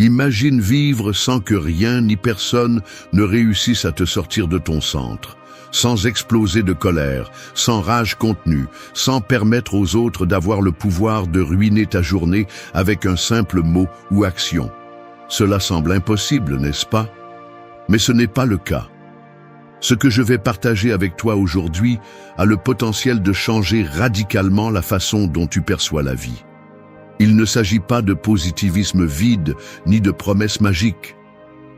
Imagine vivre sans que rien ni personne ne réussisse à te sortir de ton centre, sans exploser de colère, sans rage contenue, sans permettre aux autres d'avoir le pouvoir de ruiner ta journée avec un simple mot ou action. Cela semble impossible, n'est-ce pas? Mais ce n'est pas le cas. Ce que je vais partager avec toi aujourd'hui a le potentiel de changer radicalement la façon dont tu perçois la vie. Il ne s'agit pas de positivisme vide ni de promesses magiques.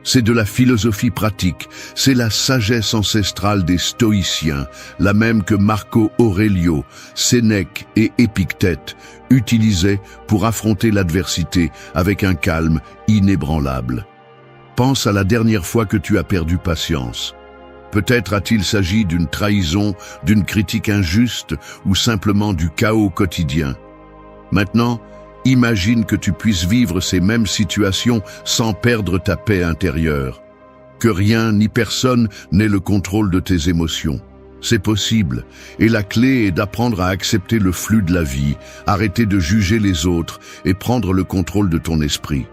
C'est de la philosophie pratique, c'est la sagesse ancestrale des stoïciens, la même que Marco Aurelio, Sénèque et Épictète utilisaient pour affronter l'adversité avec un calme inébranlable. Pense à la dernière fois que tu as perdu patience. Peut-être a-t-il s'agi d'une trahison, d'une critique injuste ou simplement du chaos quotidien. Maintenant, imagine que tu puisses vivre ces mêmes situations sans perdre ta paix intérieure. Que rien ni personne n'ait le contrôle de tes émotions. C'est possible, et la clé est d'apprendre à accepter le flux de la vie, arrêter de juger les autres et prendre le contrôle de ton esprit.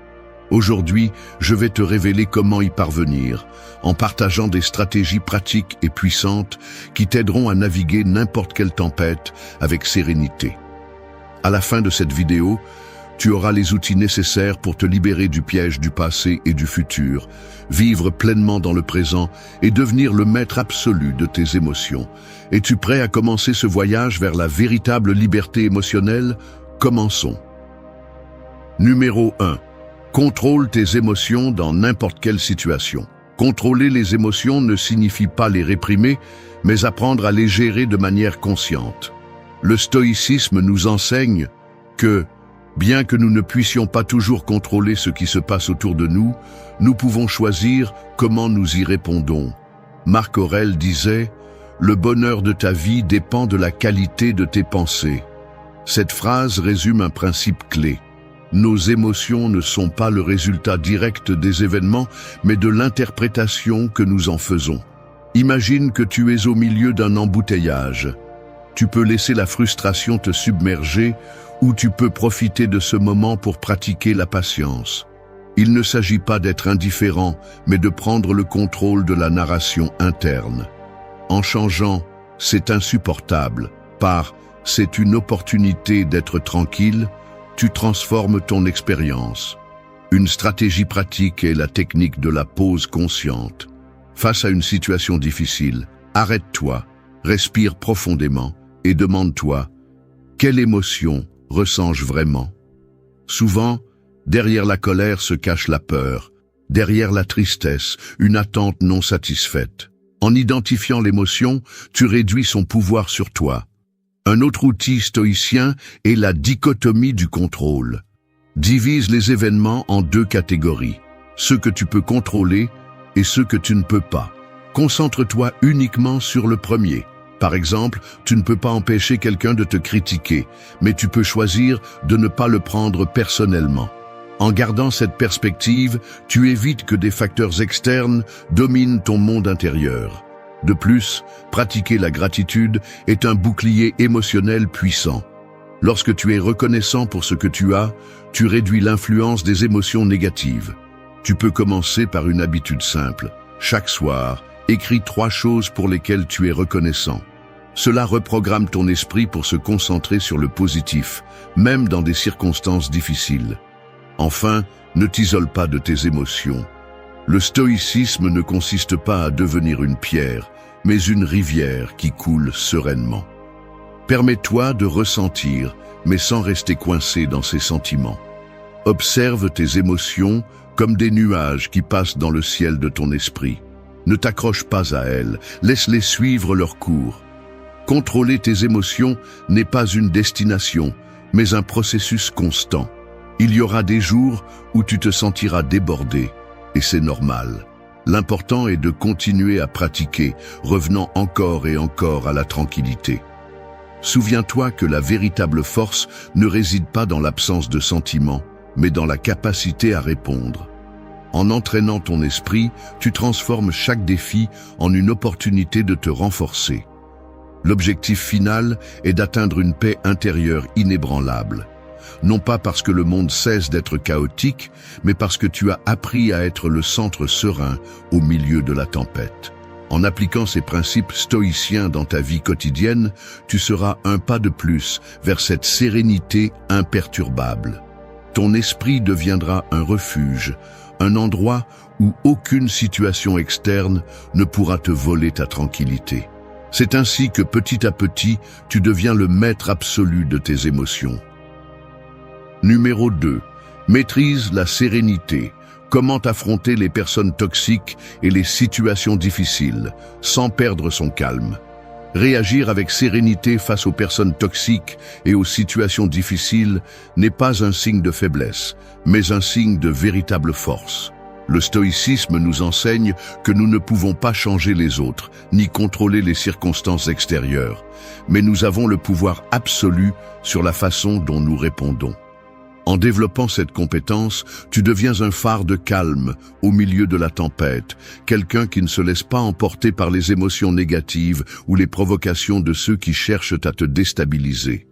Aujourd'hui, je vais te révéler comment y parvenir, en partageant des stratégies pratiques et puissantes qui t'aideront à naviguer n'importe quelle tempête avec sérénité. À la fin de cette vidéo, tu auras les outils nécessaires pour te libérer du piège du passé et du futur, vivre pleinement dans le présent et devenir le maître absolu de tes émotions. Es-tu prêt à commencer ce voyage vers la véritable liberté émotionnelle? Commençons. Numéro 1. Contrôle tes émotions dans n'importe quelle situation. Contrôler les émotions ne signifie pas les réprimer, mais apprendre à les gérer de manière consciente. Le stoïcisme nous enseigne que, bien que nous ne puissions pas toujours contrôler ce qui se passe autour de nous, nous pouvons choisir comment nous y répondons. Marc Aurèle disait « Le bonheur de ta vie dépend de la qualité de tes pensées ». Cette phrase résume un principe clé. Nos émotions ne sont pas le résultat direct des événements, mais de l'interprétation que nous en faisons. Imagine que tu es au milieu d'un embouteillage. Tu peux laisser la frustration te submerger ou tu peux profiter de ce moment pour pratiquer la patience. Il ne s'agit pas d'être indifférent, mais de prendre le contrôle de la narration interne. En changeant « c'est insupportable » par « c'est une opportunité d'être tranquille », tu transformes ton expérience. Une stratégie pratique est la technique de la pause consciente. Face à une situation difficile, arrête-toi, respire profondément et demande-toi « Quelle émotion ressens-je vraiment ?» Souvent, derrière la colère se cache la peur, derrière la tristesse, une attente non satisfaite. En identifiant l'émotion, tu réduis son pouvoir sur toi. Un autre outil stoïcien est la dichotomie du contrôle. Divise les événements en deux catégories, ceux que tu peux contrôler et ceux que tu ne peux pas. Concentre-toi uniquement sur le premier. Par exemple, tu ne peux pas empêcher quelqu'un de te critiquer, mais tu peux choisir de ne pas le prendre personnellement. En gardant cette perspective, tu évites que des facteurs externes dominent ton monde intérieur. De plus, pratiquer la gratitude est un bouclier émotionnel puissant. Lorsque tu es reconnaissant pour ce que tu as, tu réduis l'influence des émotions négatives. Tu peux commencer par une habitude simple. Chaque soir, écris 3 choses pour lesquelles tu es reconnaissant. Cela reprogramme ton esprit pour se concentrer sur le positif, même dans des circonstances difficiles. Enfin, ne t'isole pas de tes émotions. Le stoïcisme ne consiste pas à devenir une pierre, mais une rivière qui coule sereinement. Permets-toi de ressentir, mais sans rester coincé dans ces sentiments. Observe tes émotions comme des nuages qui passent dans le ciel de ton esprit. Ne t'accroche pas à elles, laisse-les suivre leur cours. Contrôler tes émotions n'est pas une destination, mais un processus constant. Il y aura des jours où tu te sentiras débordé, et c'est normal. L'important est de continuer à pratiquer, revenant encore et encore à la tranquillité. Souviens-toi que la véritable force ne réside pas dans l'absence de sentiments, mais dans la capacité à répondre. En entraînant ton esprit, tu transformes chaque défi en une opportunité de te renforcer. L'objectif final est d'atteindre une paix intérieure inébranlable. non pas parce que le monde cesse d'être chaotique, mais parce que tu as appris à être le centre serein au milieu de la tempête. En appliquant ces principes stoïciens dans ta vie quotidienne, tu seras un pas de plus vers cette sérénité imperturbable. Ton esprit deviendra un refuge, un endroit où aucune situation externe ne pourra te voler ta tranquillité. C'est ainsi que petit à petit, tu deviens le maître absolu de tes émotions. Numéro 2. Maîtrise la sérénité. Comment affronter les personnes toxiques et les situations difficiles sans perdre son calme. Réagir avec sérénité face aux personnes toxiques et aux situations difficiles n'est pas un signe de faiblesse, mais un signe de véritable force. Le stoïcisme nous enseigne que nous ne pouvons pas changer les autres, ni contrôler les circonstances extérieures, mais nous avons le pouvoir absolu sur la façon dont nous répondons. En développant cette compétence, tu deviens un phare de calme au milieu de la tempête, quelqu'un qui ne se laisse pas emporter par les émotions négatives ou les provocations de ceux qui cherchent à te déstabiliser.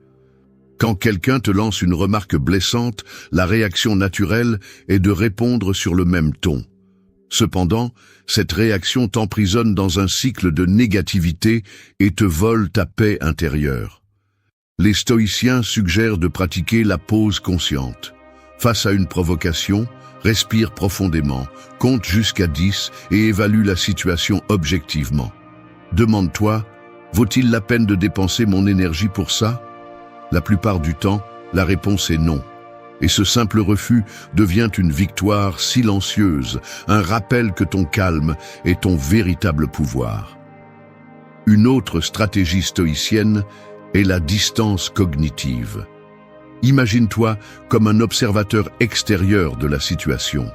Quand quelqu'un te lance une remarque blessante, la réaction naturelle est de répondre sur le même ton. Cependant, cette réaction t'emprisonne dans un cycle de négativité et te vole ta paix intérieure. Les stoïciens suggèrent de pratiquer la pause consciente. Face à une provocation, respire profondément, compte jusqu'à 10 et évalue la situation objectivement. Demande-toi, vaut-il la peine de dépenser mon énergie pour ça ? La plupart du temps, la réponse est non. Et ce simple refus devient une victoire silencieuse, un rappel que ton calme est ton véritable pouvoir. Une autre stratégie stoïcienne est la distance cognitive. Imagine-toi comme un observateur extérieur de la situation.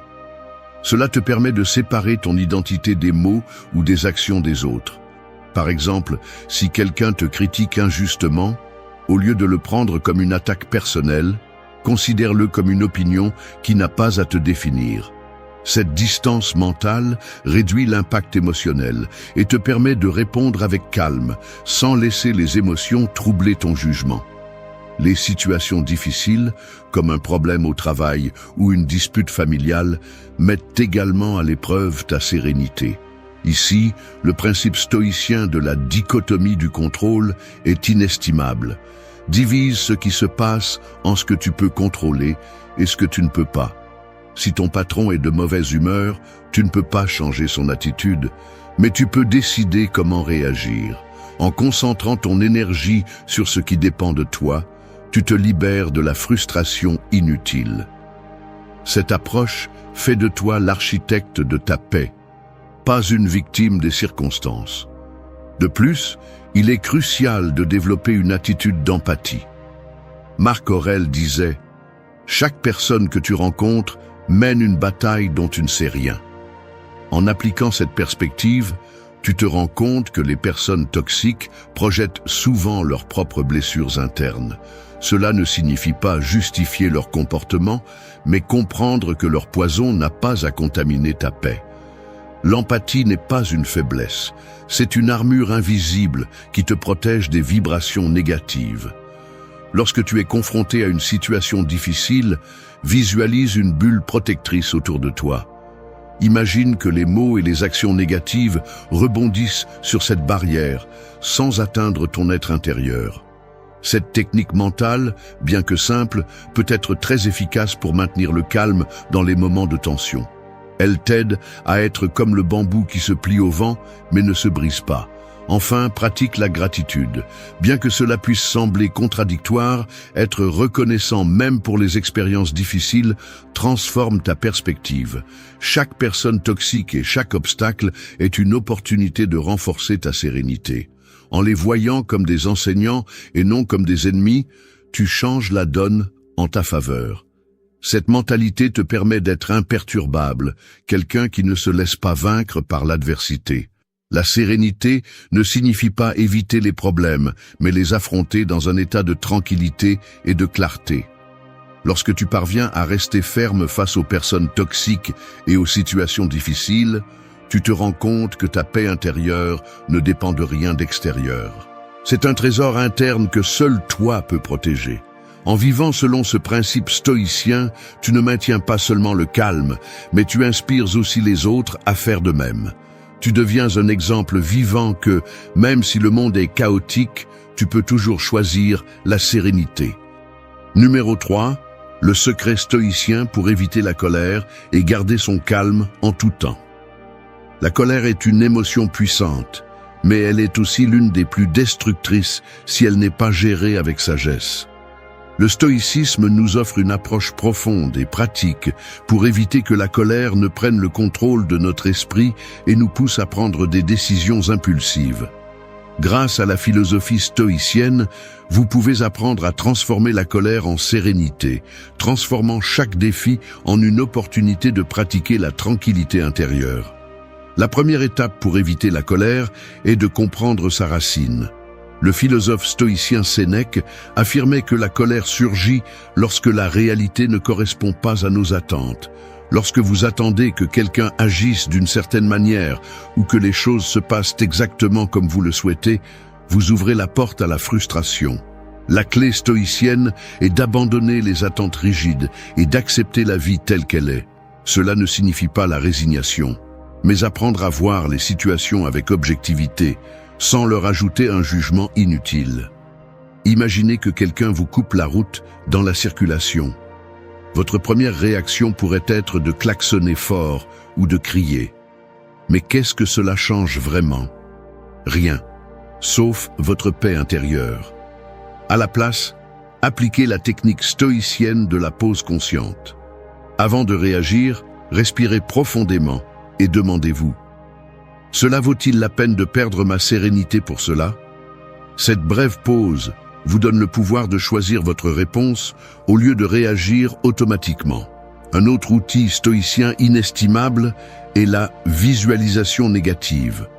Cela te permet de séparer ton identité des mots ou des actions des autres. Par exemple, si quelqu'un te critique injustement, au lieu de le prendre comme une attaque personnelle, considère-le comme une opinion qui n'a pas à te définir. Cette distance mentale réduit l'impact émotionnel et te permet de répondre avec calme, sans laisser les émotions troubler ton jugement. Les situations difficiles, comme un problème au travail ou une dispute familiale, mettent également à l'épreuve ta sérénité. Ici, le principe stoïcien de la dichotomie du contrôle est inestimable. Divise ce qui se passe en ce que tu peux contrôler et ce que tu ne peux pas. Si ton patron est de mauvaise humeur, tu ne peux pas changer son attitude, mais tu peux décider comment réagir. En concentrant ton énergie sur ce qui dépend de toi, tu te libères de la frustration inutile. Cette approche fait de toi l'architecte de ta paix, pas une victime des circonstances. De plus, il est crucial de développer une attitude d'empathie. Marc Aurèle disait « Chaque personne que tu rencontres mène une bataille dont tu ne sais rien. » En appliquant cette perspective, tu te rends compte que les personnes toxiques projettent souvent leurs propres blessures internes. Cela ne signifie pas justifier leur comportement, mais comprendre que leur poison n'a pas à contaminer ta paix. L'empathie n'est pas une faiblesse, c'est une armure invisible qui te protège des vibrations négatives. Lorsque tu es confronté à une situation difficile, visualise une bulle protectrice autour de toi. Imagine que les mots et les actions négatives rebondissent sur cette barrière sans atteindre ton être intérieur. Cette technique mentale, bien que simple, peut être très efficace pour maintenir le calme dans les moments de tension. Elle t'aide à être comme le bambou qui se plie au vent mais ne se brise pas. Enfin, pratique la gratitude. Bien que cela puisse sembler contradictoire, être reconnaissant même pour les expériences difficiles transforme ta perspective. Chaque personne toxique et chaque obstacle est une opportunité de renforcer ta sérénité. En les voyant comme des enseignants et non comme des ennemis, tu changes la donne en ta faveur. Cette mentalité te permet d'être imperturbable, quelqu'un qui ne se laisse pas vaincre par l'adversité. La sérénité ne signifie pas éviter les problèmes, mais les affronter dans un état de tranquillité et de clarté. Lorsque tu parviens à rester ferme face aux personnes toxiques et aux situations difficiles, tu te rends compte que ta paix intérieure ne dépend de rien d'extérieur. C'est un trésor interne que seul toi peux protéger. En vivant selon ce principe stoïcien, tu ne maintiens pas seulement le calme, mais tu inspires aussi les autres à faire de même. Tu deviens un exemple vivant que, même si le monde est chaotique, tu peux toujours choisir la sérénité. Numéro 3. Le secret stoïcien pour éviter la colère et garder son calme en tout temps. La colère est une émotion puissante, mais elle est aussi l'une des plus destructrices si elle n'est pas gérée avec sagesse. Le stoïcisme nous offre une approche profonde et pratique pour éviter que la colère ne prenne le contrôle de notre esprit et nous pousse à prendre des décisions impulsives. Grâce à la philosophie stoïcienne, vous pouvez apprendre à transformer la colère en sérénité, transformant chaque défi en une opportunité de pratiquer la tranquillité intérieure. La première étape pour éviter la colère est de comprendre sa racine. Le philosophe stoïcien Sénèque affirmait que la colère surgit lorsque la réalité ne correspond pas à nos attentes. Lorsque vous attendez que quelqu'un agisse d'une certaine manière ou que les choses se passent exactement comme vous le souhaitez, vous ouvrez la porte à la frustration. La clé stoïcienne est d'abandonner les attentes rigides et d'accepter la vie telle qu'elle est. Cela ne signifie pas la résignation, mais apprendre à voir les situations avec objectivité, sans leur ajouter un jugement inutile. Imaginez que quelqu'un vous coupe la route dans la circulation. Votre première réaction pourrait être de klaxonner fort ou de crier. Mais qu'est-ce que cela change vraiment? Rien, sauf votre paix intérieure. À la place, appliquez la technique stoïcienne de la pause consciente. Avant de réagir, respirez profondément et demandez-vous: cela vaut-il la peine de perdre ma sérénité pour cela? Cette brève pause vous donne le pouvoir de choisir votre réponse au lieu de réagir automatiquement. Un autre outil stoïcien inestimable est la visualisation négative.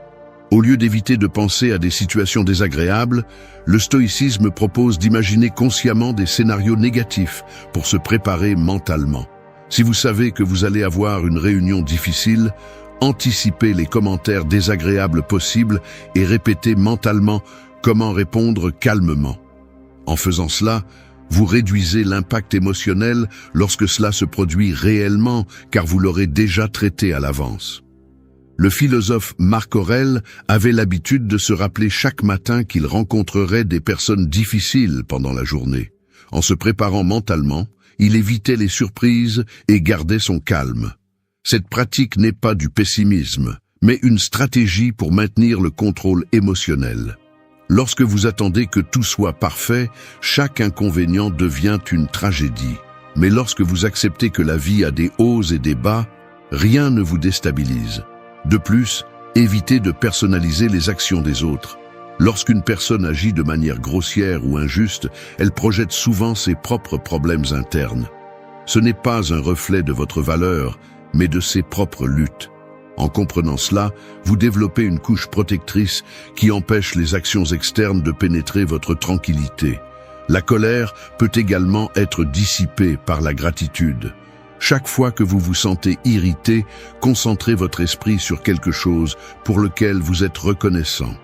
Au lieu d'éviter de penser à des situations désagréables, le stoïcisme propose d'imaginer consciemment des scénarios négatifs pour se préparer mentalement. Si vous savez que vous allez avoir une réunion difficile, anticipez les commentaires désagréables possibles et répétez mentalement comment répondre calmement. En faisant cela, vous réduisez l'impact émotionnel lorsque cela se produit réellement, car vous l'aurez déjà traité à l'avance. Le philosophe Marc Aurèle avait l'habitude de se rappeler chaque matin qu'il rencontrerait des personnes difficiles pendant la journée. En se préparant mentalement, il évitait les surprises et gardait son calme. Cette pratique n'est pas du pessimisme, mais une stratégie pour maintenir le contrôle émotionnel. Lorsque vous attendez que tout soit parfait, chaque inconvénient devient une tragédie. Mais lorsque vous acceptez que la vie a des hauts et des bas, rien ne vous déstabilise. De plus, évitez de personnaliser les actions des autres. Lorsqu'une personne agit de manière grossière ou injuste, elle projette souvent ses propres problèmes internes. Ce n'est pas un reflet de votre valeur, mais de ses propres luttes. En comprenant cela, vous développez une couche protectrice qui empêche les actions externes de pénétrer votre tranquillité. La colère peut également être dissipée par la gratitude. Chaque fois que vous vous sentez irrité, concentrez votre esprit sur quelque chose pour lequel vous êtes reconnaissant.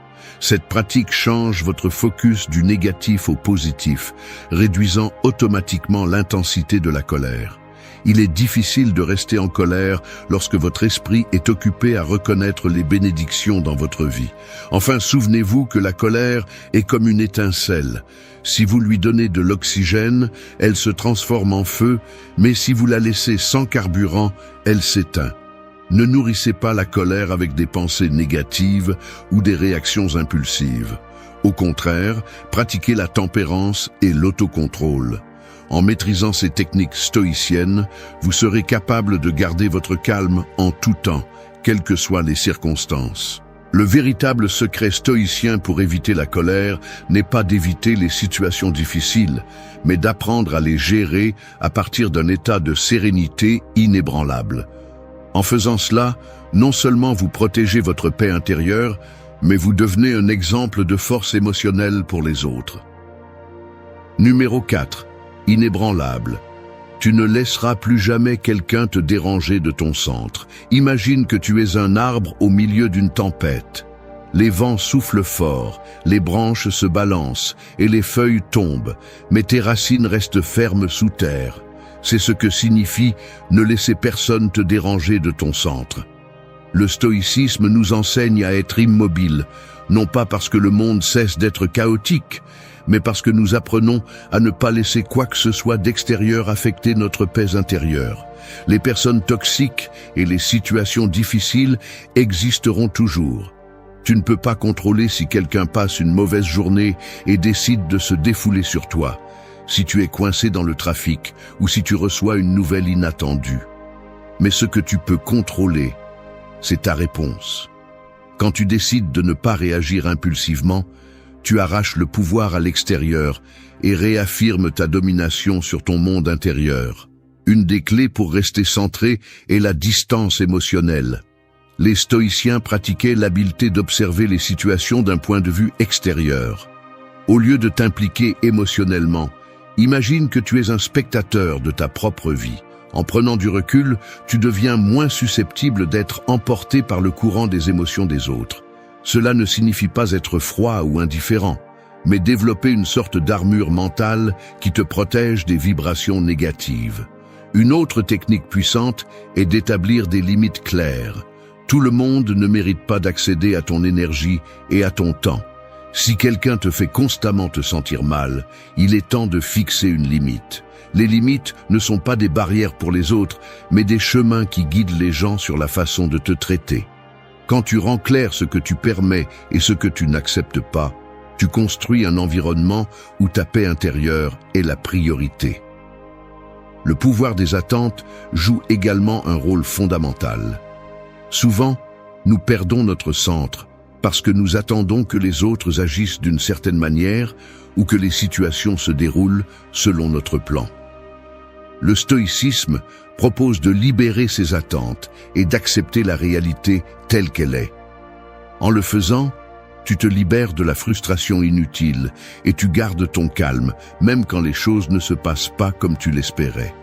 Cette pratique change votre focus du négatif au positif, réduisant automatiquement l'intensité de la colère. Il est difficile de rester en colère lorsque votre esprit est occupé à reconnaître les bénédictions dans votre vie. Enfin, souvenez-vous que la colère est comme une étincelle. Si vous lui donnez de l'oxygène, elle se transforme en feu, mais si vous la laissez sans carburant, elle s'éteint. Ne nourrissez pas la colère avec des pensées négatives ou des réactions impulsives. Au contraire, pratiquez la tempérance et l'autocontrôle. En maîtrisant ces techniques stoïciennes, vous serez capable de garder votre calme en tout temps, quelles que soient les circonstances. Le véritable secret stoïcien pour éviter la colère n'est pas d'éviter les situations difficiles, mais d'apprendre à les gérer à partir d'un état de sérénité inébranlable. En faisant cela, non seulement vous protégez votre paix intérieure, mais vous devenez un exemple de force émotionnelle pour les autres. Numéro 4. Inébranlable. Tu ne laisseras plus jamais quelqu'un te déranger de ton centre. Imagine que tu es un arbre au milieu d'une tempête. Les vents soufflent fort, les branches se balancent et les feuilles tombent, mais tes racines restent fermes sous terre. C'est ce que signifie ne laisser personne te déranger de ton centre. Le stoïcisme nous enseigne à être immobile, non pas parce que le monde cesse d'être chaotique, mais parce que nous apprenons à ne pas laisser quoi que ce soit d'extérieur affecter notre paix intérieure. Les personnes toxiques et les situations difficiles existeront toujours. Tu ne peux pas contrôler si quelqu'un passe une mauvaise journée et décide de se défouler sur toi, si tu es coincé dans le trafic ou si tu reçois une nouvelle inattendue. Mais ce que tu peux contrôler, c'est ta réponse. Quand tu décides de ne pas réagir impulsivement, tu arraches le pouvoir à l'extérieur et réaffirmes ta domination sur ton monde intérieur. Une des clés pour rester centré est la distance émotionnelle. Les stoïciens pratiquaient l'habileté d'observer les situations d'un point de vue extérieur. Au lieu de t'impliquer émotionnellement, imagine que tu es un spectateur de ta propre vie. En prenant du recul, tu deviens moins susceptible d'être emporté par le courant des émotions des autres. Cela ne signifie pas être froid ou indifférent, mais développer une sorte d'armure mentale qui te protège des vibrations négatives. Une autre technique puissante est d'établir des limites claires. Tout le monde ne mérite pas d'accéder à ton énergie et à ton temps. Si quelqu'un te fait constamment te sentir mal, il est temps de fixer une limite. Les limites ne sont pas des barrières pour les autres, mais des chemins qui guident les gens sur la façon de te traiter. Quand tu rends clair ce que tu permets et ce que tu n'acceptes pas, tu construis un environnement où ta paix intérieure est la priorité. Le pouvoir des attentes joue également un rôle fondamental. Souvent, nous perdons notre centre parce que nous attendons que les autres agissent d'une certaine manière ou que les situations se déroulent selon notre plan. Le stoïcisme propose de libérer ces attentes et d'accepter la réalité telle qu'elle est. En le faisant, tu te libères de la frustration inutile et tu gardes ton calme, même quand les choses ne se passent pas comme tu l'espérais.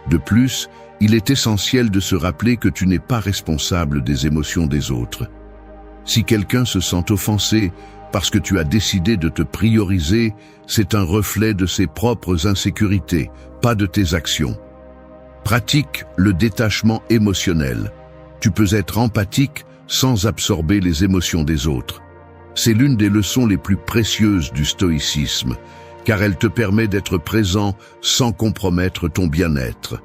De plus, il est essentiel de se rappeler que tu n'es pas responsable des émotions des autres. Si quelqu'un se sent offensé parce que tu as décidé de te prioriser, c'est un reflet de ses propres insécurités, pas de tes actions. Pratique le détachement émotionnel. Tu peux être empathique sans absorber les émotions des autres. C'est l'une des leçons les plus précieuses du stoïcisme, car elle te permet d'être présent sans compromettre ton bien-être.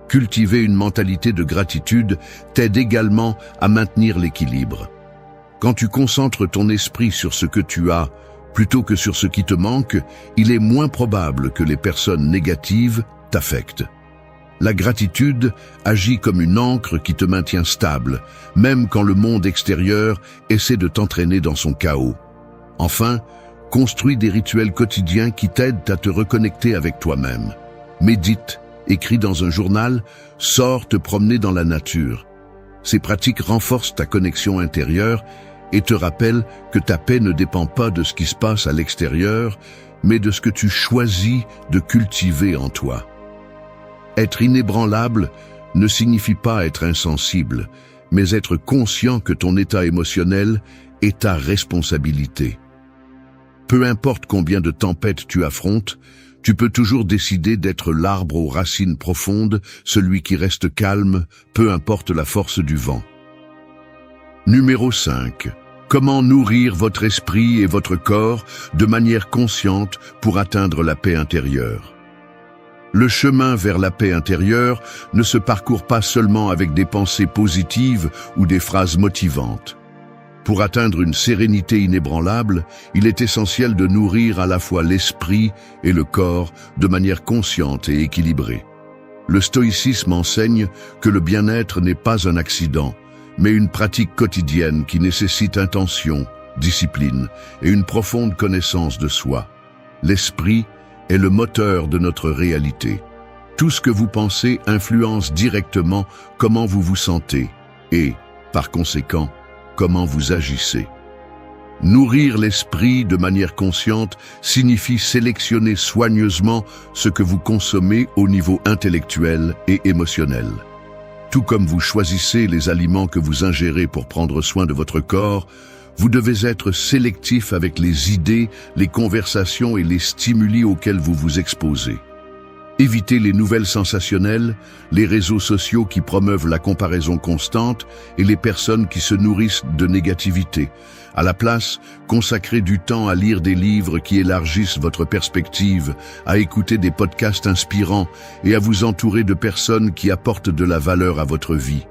Cultiver une mentalité de gratitude t'aide également à maintenir l'équilibre. Quand tu concentres ton esprit sur ce que tu as, plutôt que sur ce qui te manque, il est moins probable que les personnes négatives t'affectent. La gratitude agit comme une ancre qui te maintient stable, même quand le monde extérieur essaie de t'entraîner dans son chaos. Enfin, construis des rituels quotidiens qui t'aident à te reconnecter avec toi-même. Médite, écris dans un journal, sors te promener dans la nature. Ces pratiques renforcent ta connexion intérieure et te rappellent que ta paix ne dépend pas de ce qui se passe à l'extérieur, mais de ce que tu choisis de cultiver en toi. Être inébranlable ne signifie pas être insensible, mais être conscient que ton état émotionnel est ta responsabilité. Peu importe combien de tempêtes tu affrontes, tu peux toujours décider d'être l'arbre aux racines profondes, celui qui reste calme, peu importe la force du vent. Numéro 5. Comment nourrir votre esprit et votre corps de manière consciente pour atteindre la paix intérieure? Le chemin vers la paix intérieure ne se parcourt pas seulement avec des pensées positives ou des phrases motivantes. Pour atteindre une sérénité inébranlable, il est essentiel de nourrir à la fois l'esprit et le corps de manière consciente et équilibrée. Le stoïcisme enseigne que le bien-être n'est pas un accident, mais une pratique quotidienne qui nécessite intention, discipline et une profonde connaissance de soi. L'esprit est le moteur de notre réalité. Tout ce que vous pensez influence directement comment vous vous sentez et, par conséquent, comment vous agissez. Nourrir l'esprit de manière consciente signifie sélectionner soigneusement ce que vous consommez au niveau intellectuel et émotionnel. Tout comme vous choisissez les aliments que vous ingérez pour prendre soin de votre corps, Vous devez être sélectif avec les idées, les conversations et les stimuli auxquels vous vous exposez. Évitez les nouvelles sensationnelles, les réseaux sociaux qui promeuvent la comparaison constante et les personnes qui se nourrissent de négativité. À la place, consacrez du temps à lire des livres qui élargissent votre perspective, à écouter des podcasts inspirants et à vous entourer de personnes qui apportent de la valeur à votre vie.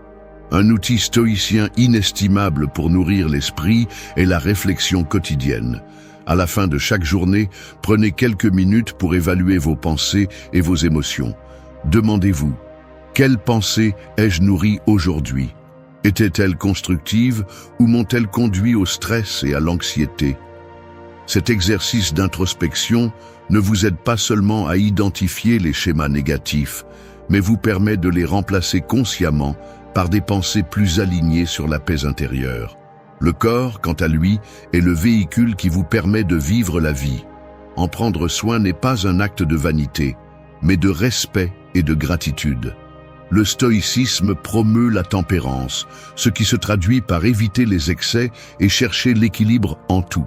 Un outil stoïcien inestimable pour nourrir l'esprit est la réflexion quotidienne. À la fin de chaque journée, prenez quelques minutes pour évaluer vos pensées et vos émotions. Demandez-vous, quelles pensées ai-je nourries aujourd'hui ? Étaient-elles constructives ou m'ont-elles conduit au stress et à l'anxiété ? Cet exercice d'introspection ne vous aide pas seulement à identifier les schémas négatifs, mais vous permet de les remplacer consciemment par des pensées plus alignées sur la paix intérieure. Le corps, quant à lui, est le véhicule qui vous permet de vivre la vie. En prendre soin n'est pas un acte de vanité, mais de respect et de gratitude. Le stoïcisme promeut la tempérance, ce qui se traduit par éviter les excès et chercher l'équilibre en tout.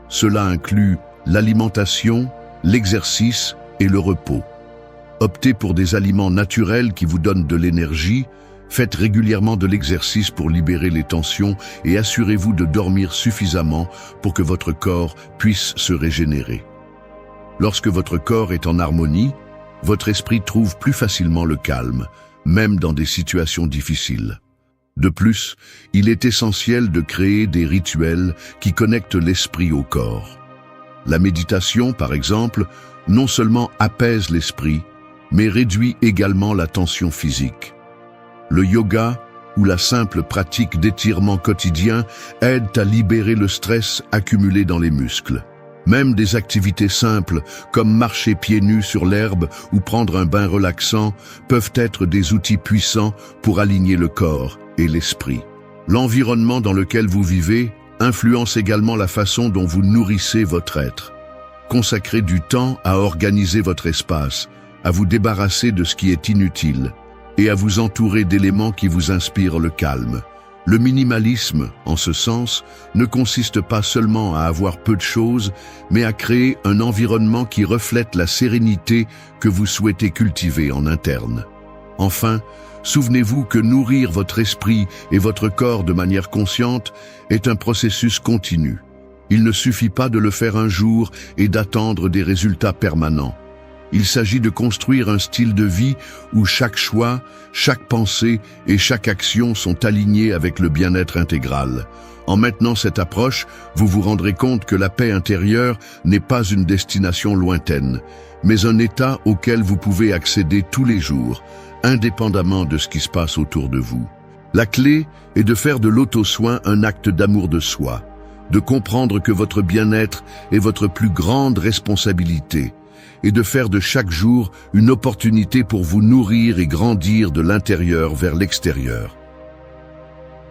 Cela inclut l'alimentation, l'exercice et le repos. Optez pour des aliments naturels qui vous donnent de l'énergie. Faites régulièrement de l'exercice pour libérer les tensions et assurez-vous de dormir suffisamment pour que votre corps puisse se régénérer. Lorsque votre corps est en harmonie, votre esprit trouve plus facilement le calme, même dans des situations difficiles. De plus, il est essentiel de créer des rituels qui connectent l'esprit au corps. La méditation, par exemple, non seulement apaise l'esprit, mais réduit également la tension physique. Le yoga ou la simple pratique d'étirement quotidien aident à libérer le stress accumulé dans les muscles. Même des activités simples, comme marcher pieds nus sur l'herbe ou prendre un bain relaxant, peuvent être des outils puissants pour aligner le corps et l'esprit. L'environnement dans lequel vous vivez influence également la façon dont vous nourrissez votre être. Consacrez du temps à organiser votre espace, à vous débarrasser de ce qui est inutile, et à vous entourer d'éléments qui vous inspirent le calme. Le minimalisme, en ce sens, ne consiste pas seulement à avoir peu de choses, mais à créer un environnement qui reflète la sérénité que vous souhaitez cultiver en interne. Enfin, souvenez-vous que nourrir votre esprit et votre corps de manière consciente est un processus continu. Il ne suffit pas de le faire un jour et d'attendre des résultats permanents. Il s'agit de construire un style de vie où chaque choix, chaque pensée et chaque action sont alignés avec le bien-être intégral. En maintenant cette approche, vous vous rendrez compte que la paix intérieure n'est pas une destination lointaine, mais un état auquel vous pouvez accéder tous les jours, indépendamment de ce qui se passe autour de vous. La clé est de faire de l'auto-soin un acte d'amour de soi, de comprendre que votre bien-être est votre plus grande responsabilité, et de faire de chaque jour une opportunité pour vous nourrir et grandir de l'intérieur vers l'extérieur.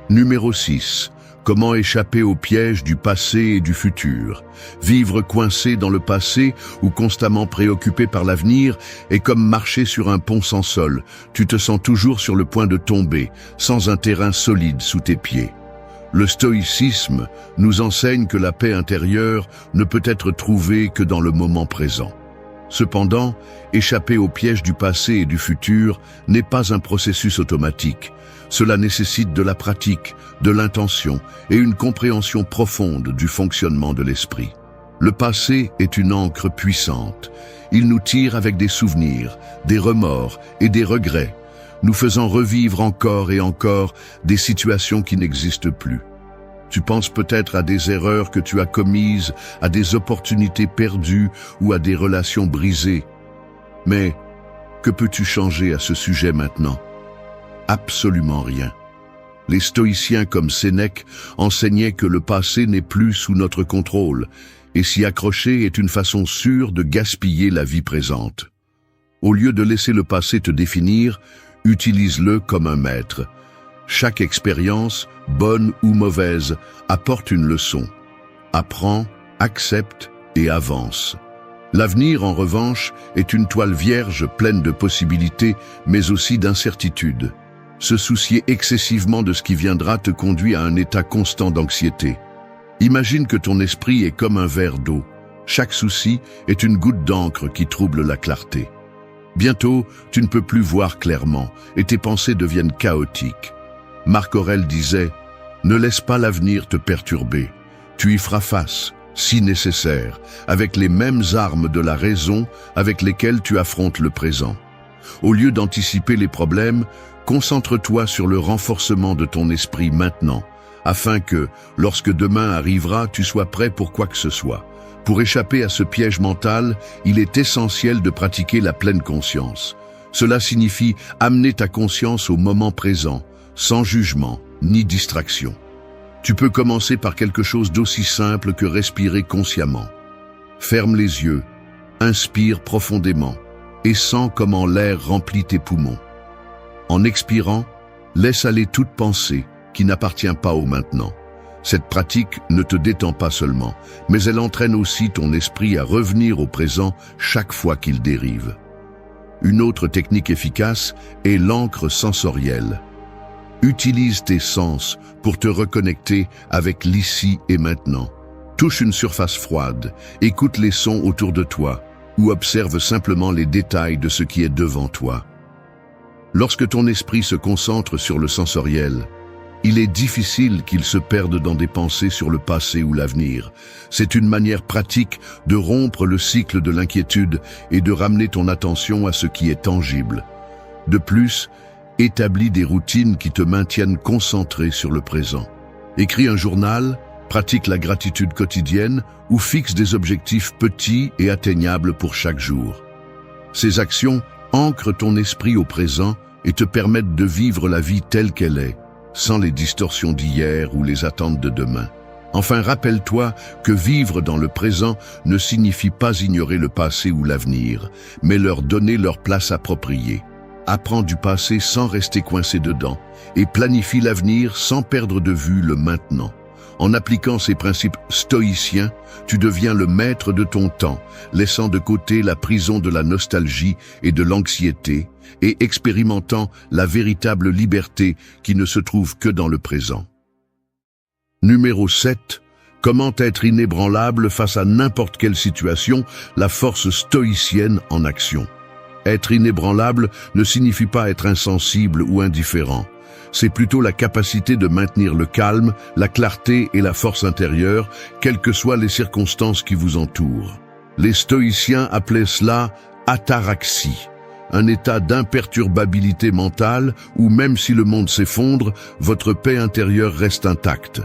Numéro 6. Comment échapper au piège du passé et du futur? Vivre coincé dans le passé ou constamment préoccupé par l'avenir est comme marcher sur un pont sans sol. Tu te sens toujours sur le point de tomber, sans un terrain solide sous tes pieds. Le stoïcisme nous enseigne que la paix intérieure ne peut être trouvée que dans le moment présent. Cependant, échapper au piège du passé et du futur n'est pas un processus automatique. Cela nécessite de la pratique, de l'intention et une compréhension profonde du fonctionnement de l'esprit. Le passé est une ancre puissante. Il nous tire avec des souvenirs, des remords et des regrets, nous faisant revivre encore et encore des situations qui n'existent plus. Tu penses peut-être à des erreurs que tu as commises, à des opportunités perdues ou à des relations brisées. Mais que peux-tu changer à ce sujet maintenant? Absolument rien. Les stoïciens comme Sénèque enseignaient que le passé n'est plus sous notre contrôle, et s'y accrocher est une façon sûre de gaspiller la vie présente. Au lieu de laisser le passé te définir, utilise-le comme un maître. Chaque expérience, bonne ou mauvaise, apporte une leçon. Apprends, accepte et avance. L'avenir, en revanche, est une toile vierge pleine de possibilités, mais aussi d'incertitudes. Se soucier excessivement de ce qui viendra te conduit à un état constant d'anxiété. Imagine que ton esprit est comme un verre d'eau. Chaque souci est une goutte d'encre qui trouble la clarté. Bientôt, tu ne peux plus voir clairement et tes pensées deviennent chaotiques. Marc Aurèle disait « Ne laisse pas l'avenir te perturber. Tu y feras face, si nécessaire, avec les mêmes armes de la raison avec lesquelles tu affrontes le présent. Au lieu d'anticiper les problèmes, concentre-toi sur le renforcement de ton esprit maintenant, afin que, lorsque demain arrivera, tu sois prêt pour quoi que ce soit. Pour échapper à ce piège mental, il est essentiel de pratiquer la pleine conscience. Cela signifie amener ta conscience au moment présent, sans jugement ni distraction. Tu peux commencer par quelque chose d'aussi simple que respirer consciemment. Ferme les yeux, inspire profondément et sens comment l'air remplit tes poumons. En expirant, laisse aller toute pensée qui n'appartient pas au maintenant. Cette pratique ne te détend pas seulement, mais elle entraîne aussi ton esprit à revenir au présent chaque fois qu'il dérive. Une autre technique efficace est l'encre sensorielle. Utilise tes sens pour te reconnecter avec l'ici et maintenant. Touche une surface froide, écoute les sons autour de toi ou observe simplement les détails de ce qui est devant toi. Lorsque ton esprit se concentre sur le sensoriel, il est difficile qu'il se perde dans des pensées sur le passé ou l'avenir. C'est une manière pratique de rompre le cycle de l'inquiétude et de ramener ton attention à ce qui est tangible. De plus, établis des routines qui te maintiennent concentré sur le présent. Écris un journal, pratique la gratitude quotidienne ou fixe des objectifs petits et atteignables pour chaque jour. Ces actions ancrent ton esprit au présent et te permettent de vivre la vie telle qu'elle est, sans les distorsions d'hier ou les attentes de demain. Enfin, rappelle-toi que vivre dans le présent ne signifie pas ignorer le passé ou l'avenir, mais leur donner leur place appropriée. Apprends du passé sans rester coincé dedans et planifie l'avenir sans perdre de vue le maintenant. En appliquant ces principes stoïciens, tu deviens le maître de ton temps, laissant de côté la prison de la nostalgie et de l'anxiété et expérimentant la véritable liberté qui ne se trouve que dans le présent. Numéro 7. Comment être inébranlable face à n'importe quelle situation, la force stoïcienne en action. Être inébranlable ne signifie pas être insensible ou indifférent. C'est plutôt la capacité de maintenir le calme, la clarté et la force intérieure, quelles que soient les circonstances qui vous entourent. Les stoïciens appelaient cela ataraxie, un état d'imperturbabilité mentale où même si le monde s'effondre, votre paix intérieure reste intacte.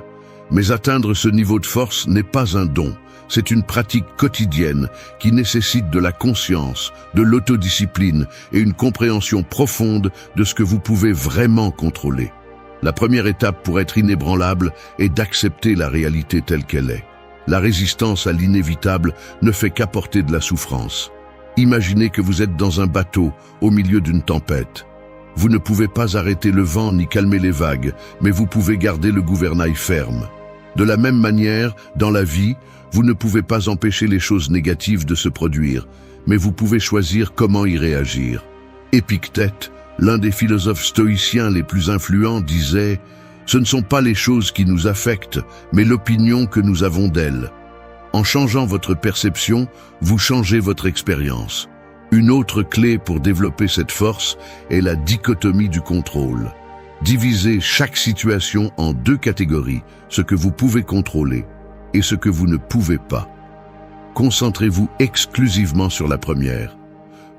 Mais atteindre ce niveau de force n'est pas un don. C'est une pratique quotidienne qui nécessite de la conscience, de l'autodiscipline et une compréhension profonde de ce que vous pouvez vraiment contrôler. La première étape pour être inébranlable est d'accepter la réalité telle qu'elle est. La résistance à l'inévitable ne fait qu'apporter de la souffrance. Imaginez que vous êtes dans un bateau au milieu d'une tempête. Vous ne pouvez pas arrêter le vent ni calmer les vagues, mais vous pouvez garder le gouvernail ferme. De la même manière, dans la vie, vous ne pouvez pas empêcher les choses négatives de se produire, mais vous pouvez choisir comment y réagir. Épictète, l'un des philosophes stoïciens les plus influents, disait « Ce ne sont pas les choses qui nous affectent, mais l'opinion que nous avons d'elles. » En changeant votre perception, vous changez votre expérience. Une autre clé pour développer cette force est la dichotomie du contrôle. Divisez chaque situation en deux catégories, ce que vous pouvez contrôler et ce que vous ne pouvez pas. Concentrez-vous exclusivement sur la première.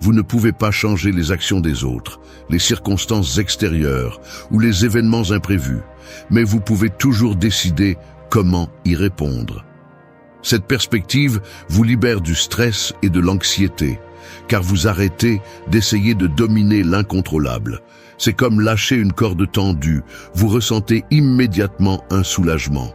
Vous ne pouvez pas changer les actions des autres, les circonstances extérieures ou les événements imprévus, mais vous pouvez toujours décider comment y répondre. Cette perspective vous libère du stress et de l'anxiété, car vous arrêtez d'essayer de dominer l'incontrôlable. C'est comme lâcher une corde tendue, vous ressentez immédiatement un soulagement.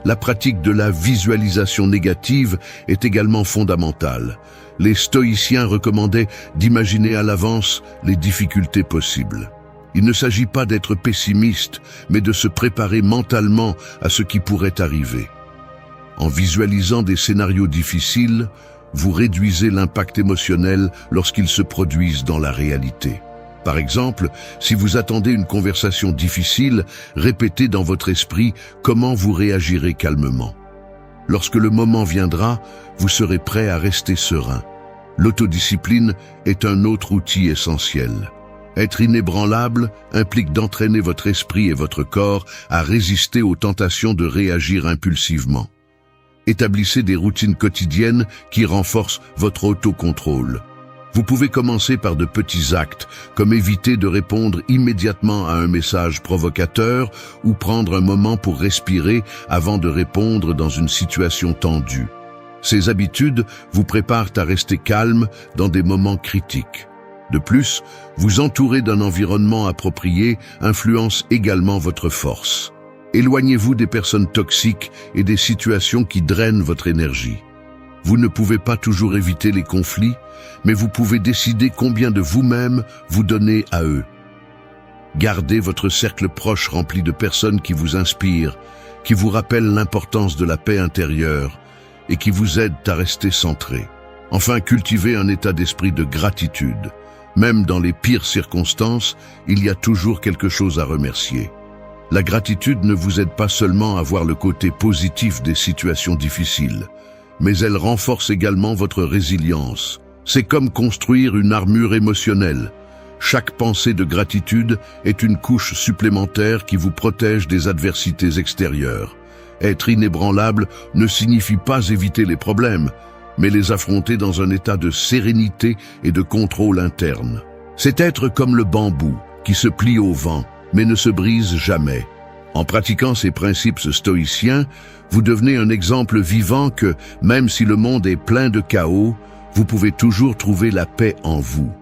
La pratique de la visualisation négative est également fondamentale. Les stoïciens recommandaient d'imaginer à l'avance les difficultés possibles. Il ne s'agit pas d'être pessimiste, mais de se préparer mentalement à ce qui pourrait arriver. En visualisant des scénarios difficiles, vous réduisez l'impact émotionnel lorsqu'ils se produisent dans la réalité. Par exemple, si vous attendez une conversation difficile, répétez dans votre esprit comment vous réagirez calmement. Lorsque le moment viendra, vous serez prêt à rester serein. L'autodiscipline est un autre outil essentiel. Être inébranlable implique d'entraîner votre esprit et votre corps à résister aux tentations de réagir impulsivement. Établissez des routines quotidiennes qui renforcent votre autocontrôle. Vous pouvez commencer par de petits actes, comme éviter de répondre immédiatement à un message provocateur ou prendre un moment pour respirer avant de répondre dans une situation tendue. Ces habitudes vous préparent à rester calme dans des moments critiques. De plus, vous entourer d'un environnement approprié influence également votre force. Éloignez-vous des personnes toxiques et des situations qui drainent votre énergie. Vous ne pouvez pas toujours éviter les conflits, mais vous pouvez décider combien de vous-même vous donnez à eux. Gardez votre cercle proche rempli de personnes qui vous inspirent, qui vous rappellent l'importance de la paix intérieure et qui vous aident à rester centré. Enfin, cultivez un état d'esprit de gratitude. Même dans les pires circonstances, il y a toujours quelque chose à remercier. La gratitude ne vous aide pas seulement à voir le côté positif des situations difficiles, mais elle renforce également votre résilience. C'est comme construire une armure émotionnelle. Chaque pensée de gratitude est une couche supplémentaire qui vous protège des adversités extérieures. Être inébranlable ne signifie pas éviter les problèmes, mais les affronter dans un état de sérénité et de contrôle interne. C'est être comme le bambou, qui se plie au vent, mais ne se brise jamais. En pratiquant ces principes stoïciens, vous devenez un exemple vivant que, même si le monde est plein de chaos, vous pouvez toujours trouver la paix en vous.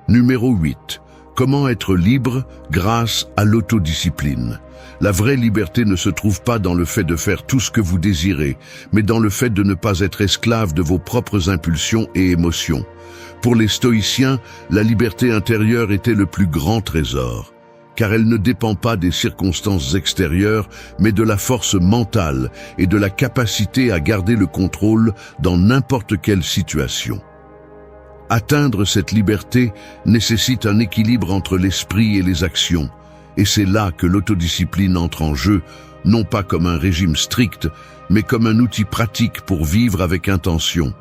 Numéro 8. Comment être libre grâce à l'autodiscipline? La vraie liberté ne se trouve pas dans le fait de faire tout ce que vous désirez, mais dans le fait de ne pas être esclave de vos propres impulsions et émotions. Pour les stoïciens, la liberté intérieure était le plus grand trésor, car elle ne dépend pas des circonstances extérieures, mais de la force mentale et de la capacité à garder le contrôle dans n'importe quelle situation. Atteindre cette liberté nécessite un équilibre entre l'esprit et les actions, et c'est là que l'autodiscipline entre en jeu, non pas comme un régime strict, mais comme un outil pratique pour vivre avec intention.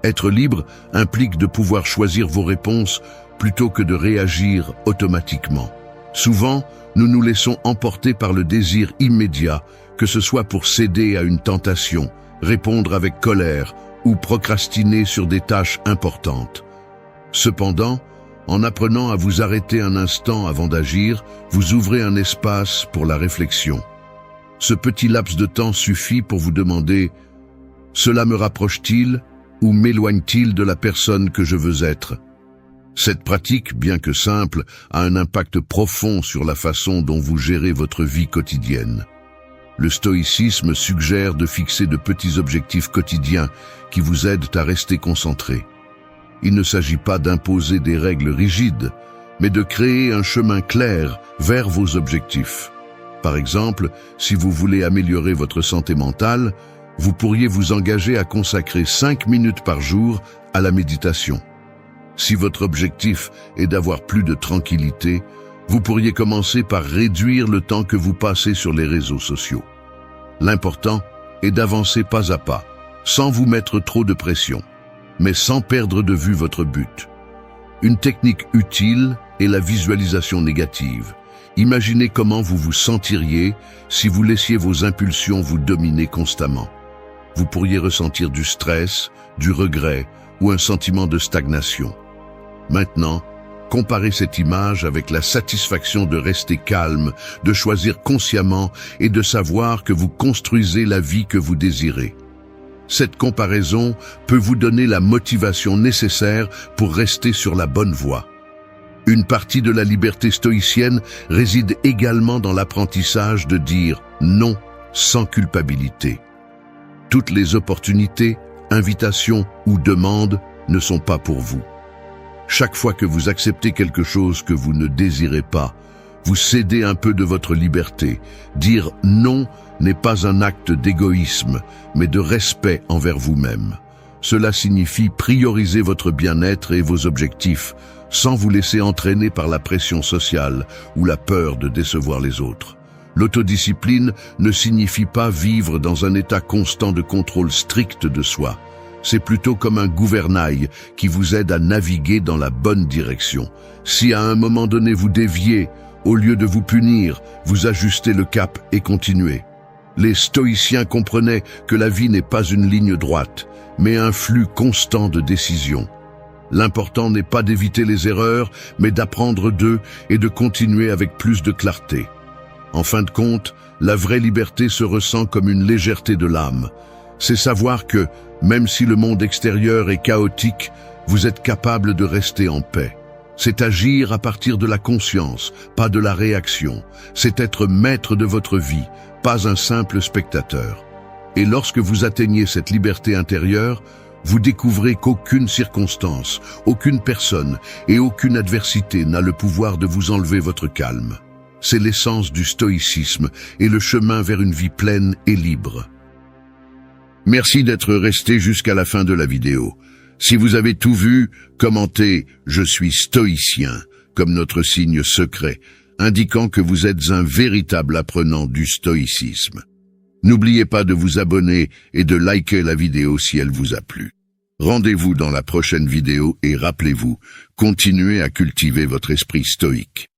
Être libre implique de pouvoir choisir vos réponses plutôt que de réagir automatiquement. Souvent, nous nous laissons emporter par le désir immédiat, que ce soit pour céder à une tentation, répondre avec colère ou procrastiner sur des tâches importantes. Cependant, en apprenant à vous arrêter un instant avant d'agir, vous ouvrez un espace pour la réflexion. Ce petit laps de temps suffit pour vous demander « Cela me rapproche-t-il ou m'éloigne-t-il de la personne que je veux être ?» Cette pratique, bien que simple, a un impact profond sur la façon dont vous gérez votre vie quotidienne. Le stoïcisme suggère de fixer de petits objectifs quotidiens qui vous aident à rester concentré. Il ne s'agit pas d'imposer des règles rigides, mais de créer un chemin clair vers vos objectifs. Par exemple, si vous voulez améliorer votre santé mentale, vous pourriez vous engager à consacrer 5 minutes par jour à la méditation. Si votre objectif est d'avoir plus de tranquillité, vous pourriez commencer par réduire le temps que vous passez sur les réseaux sociaux. L'important est d'avancer pas à pas, sans vous mettre trop de pression, mais sans perdre de vue votre but. Une technique utile est la visualisation négative. Imaginez comment vous vous sentiriez si vous laissiez vos impulsions vous dominer constamment. Vous pourriez ressentir du stress, du regret ou un sentiment de stagnation. Maintenant, comparez cette image avec la satisfaction de rester calme, de choisir consciemment et de savoir que vous construisez la vie que vous désirez. Cette comparaison peut vous donner la motivation nécessaire pour rester sur la bonne voie. Une partie de la liberté stoïcienne réside également dans l'apprentissage de dire non sans culpabilité. Toutes les opportunités, invitations ou demandes ne sont pas pour vous. Chaque fois que vous acceptez quelque chose que vous ne désirez pas, vous cédez un peu de votre liberté. Dire non n'est pas un acte d'égoïsme, mais de respect envers vous-même. Cela signifie prioriser votre bien-être et vos objectifs, sans vous laisser entraîner par la pression sociale ou la peur de décevoir les autres. L'autodiscipline ne signifie pas vivre dans un état constant de contrôle strict de soi. C'est plutôt comme un gouvernail qui vous aide à naviguer dans la bonne direction. Si à un moment donné vous déviez, au lieu de vous punir, vous ajustez le cap et continuez. Les stoïciens comprenaient que la vie n'est pas une ligne droite, mais un flux constant de décisions. L'important n'est pas d'éviter les erreurs, mais d'apprendre d'eux et de continuer avec plus de clarté. En fin de compte, la vraie liberté se ressent comme une légèreté de l'âme. C'est savoir que, même si le monde extérieur est chaotique, vous êtes capable de rester en paix. C'est agir à partir de la conscience, pas de la réaction. C'est être maître de votre vie, pas un simple spectateur. Et lorsque vous atteignez cette liberté intérieure, vous découvrez qu'aucune circonstance, aucune personne et aucune adversité n'a le pouvoir de vous enlever votre calme. C'est l'essence du stoïcisme et le chemin vers une vie pleine et libre. Merci d'être resté jusqu'à la fin de la vidéo. Si vous avez tout vu, commentez « Je suis stoïcien » comme notre signe secret, indiquant que vous êtes un véritable apprenant du stoïcisme. N'oubliez pas de vous abonner et de liker la vidéo si elle vous a plu. Rendez-vous dans la prochaine vidéo et rappelez-vous, continuez à cultiver votre esprit stoïque.